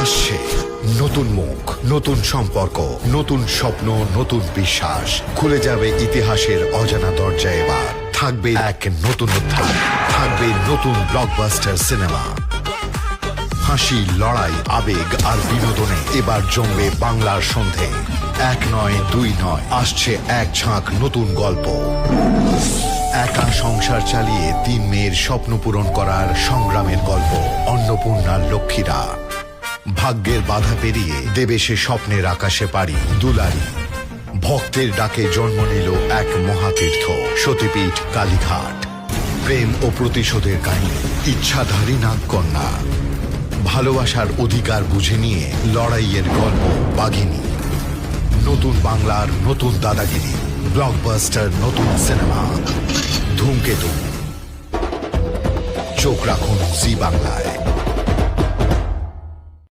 আসছে নতুন মুখ, নতুন সম্পর্ক, নতুন স্বপ্ন, নতুন বিশ্বাস। খুলে যাবে ইতিহাসের অজানা দরজা। এবার থাকবে এক নতুন অধ্যায়, থাকবে নতুন ব্লকবাস্টার সিনেমা। হাসি, লড়াই, আবেগ আর বিনোদনে এবার জমবে বাংলার সন্ধে। এক নয়, দুই নয়, আসছে এক ঝাঁক নতুন গল্প। একা সংসার চালিয়ে 3 মেয়ের স্বপ্ন পূরণ করার সংগ্রামের গল্প। অন্নপূর্ণার লক্ষ্মীরা ভাগ্যের বাধা পেরিয়ে দেবে সে স্বপ্নের আকাশে পাড়ি। দুলারি ভক্তের ডাকে জন্ম নিল এক মহাতীর্থ। সতীপীঠ কালীঘাট প্রেম ও প্রতিশোধের কাহিনী। ইচ্ছাধারী নাগকন্যা ভালোবাসার অধিকার বুঝে নিয়ে লড়াইয়ের গল্প। বাঘিনী নতুন বাংলার নতুন দাদাগিরি। ব্লকবাস্টার নতুন সিনেমা ধূমকেতু। চোখ রাখুন জি বাংলায়।